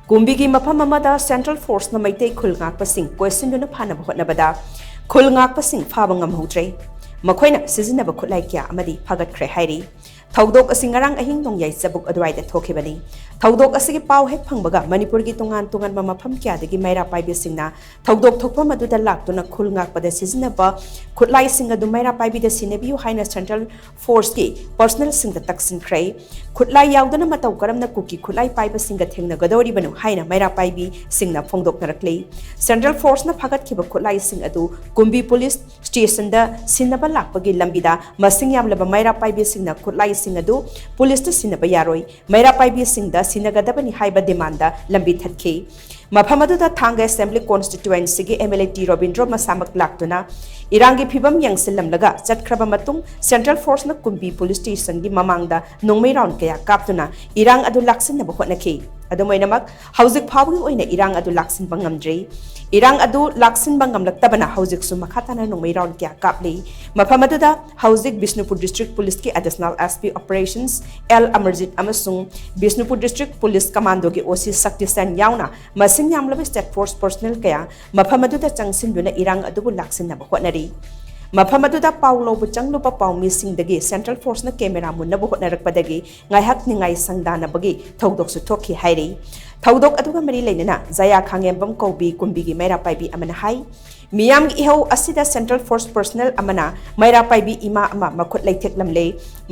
KUMBI की मफम अमदा central force न मैतेई खुल ngakpa sing KOISHINDUNA PHANABA HOTNABADA खुल ngakpa sing Faba Ngamhoudre Makhoi Sijinnaba Khutlai kya Amadi Phagatkhre HAIRI Thaudok asing ngarang ahing dongyai sabuk adwaida thokibani Thaudok asigi pau hek phangbaga Manipuri ki tungan mafam kya dagi maira paibi singna Thaudok thokpa maduda laktuna Khul Ngakpa da Sijinnaba Khutlai sing adu maira paibi da sinebiu haina central force ki personal sing da taksin khrei Khutlai yaudana matau karamna kuki Khutlai paiba sing ga thengna gadori banu haina maira paibi singna phongdok narakle central force na Phagatkhre Khutlai sing adu KUMBI police station da Sijinnaba lakpagi lambida masing yamlaba maira paibi singna Khutlai sing adu police ta sinaba yaroi maira paibi sing da sinagadabani haiba demanda lambi thatke mafam adu da thanga assembly constituency gi MLA Robindro masamak laktuna irangi phibam yangsilamlaga chatkraba matung central force na KUMBI police station gi mamangda nongmei round kaya kaptuna irang adu laksinaba hotnaki adumoinamak hauzik phawgi oina irang adu laksin bangamdre irang adu laksin bangamlaktabana hauzik su makhatana nongmei round kya kapli mafam adu da hauzik Bishnupur district police ki additional SP operations L Amarjit amasung Bishnupur district police commando ki OC Saktisan yauna masing yamlaba state force personnel kaya mafam adu da changsinduna irang adu bu laksinaba hotnari mafam adu da paulo bu changlupa paumi sing dagi central force na camera munna bu hotnarakpadagi ngaihak ningai sangdana bagi thaudok su thokhi hairi thaudok adu ga mari leinana jaya khangembam kobi KUMBI gi maira paibi amana hai miyam gi ho asida central force personnel amana maira paibi ima ama makhut laithek lamle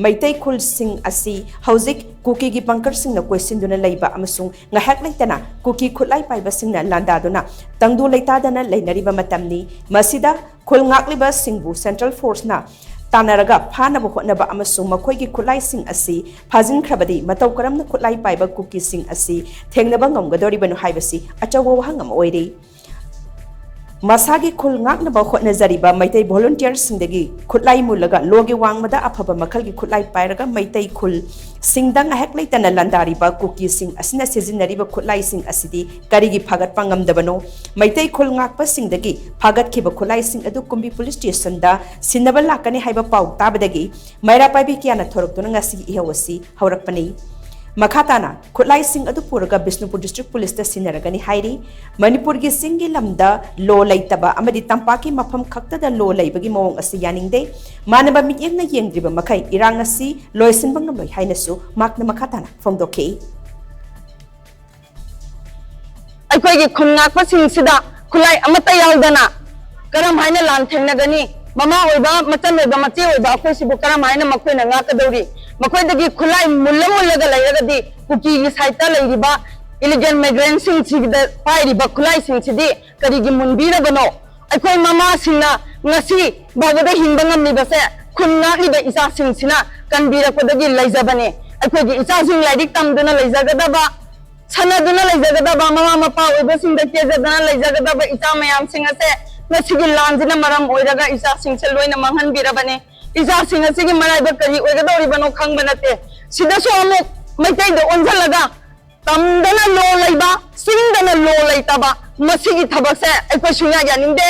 MEITEI khul sing asi hauzik kuki gi pankar sing na KOISHINDUNA leiba amasung ngahak laitana kuki Khutlai paiba sing na landa duna tangdu leitadana leinariba matamni masida khul ngakliba singbu central force na tanaraga PHANABA HOTNABA amasung makhoi gi Khutlai sing asi phajinkrabadi matau karamna Khutlai paiba kuki sing asi thengnaba ngamgadori banu haibasi achawa wahangam oiri Masagi Khul Ngakpa hotnajariba MEITEI volunteers singdagi Khutlai mulaga logi wangmada afaba makhalgi Khutlai pairaga MEITEI khul singdang ahek leitana landariba kuki sing asina sijinnariba Khutlai sing asidi karigi phagatpa ngamdabano MEITEI Khul Ngakpa singdagi Phagatkhre Khutlai sing adu KUMBI police station da sinaba lakani haiba pau tabadagi maira paibi kiana thoroktuna ngasi ihawasi haurakpani Makhatana Khutlai sing adu puraga Bishnupur district police ta sinaragani hairi Manipur gi singi lamda lo laitaba amadi tampaki mafam khakta da lo laibagi mawong asi yaningde manaba mityengna yengdriba makai irang asi loisinbang namloi hainasu makna makhatana phongdokhi akhoi gi Khul Ngakpa sing sida Khutlai amata yaldana karam haina lan thengnagani mama oiba machan oiba mache oiba akhoi sibu karam haina makhoi na ngakadori makhoi dagi Khutlai mullaga lairagadi kuki gi saita lairiba illegal migrant sing sigda pairiba Khutlai sing sidi karigi munbira bano akhoi mama singna ngasi bagada himba ngamni base Khul Ngakli ba isa sing sina kanbira kodagi laijabane akhoi gi isa sing lairik tamduna laijagadaba sanaduna laijagadaba mama mapa oiba singda kezadana laijagadaba isa mayam sing ase ngasigi lanjina maram oiraga isa sing se loina manghan birabane isa sing asigi maraiba kari oigadori bano khangbanate sidasu amuk MEITEI da onjalaga tamdana lo laiba singdana lo laitaba masigi thabak se aiko sunya yaninde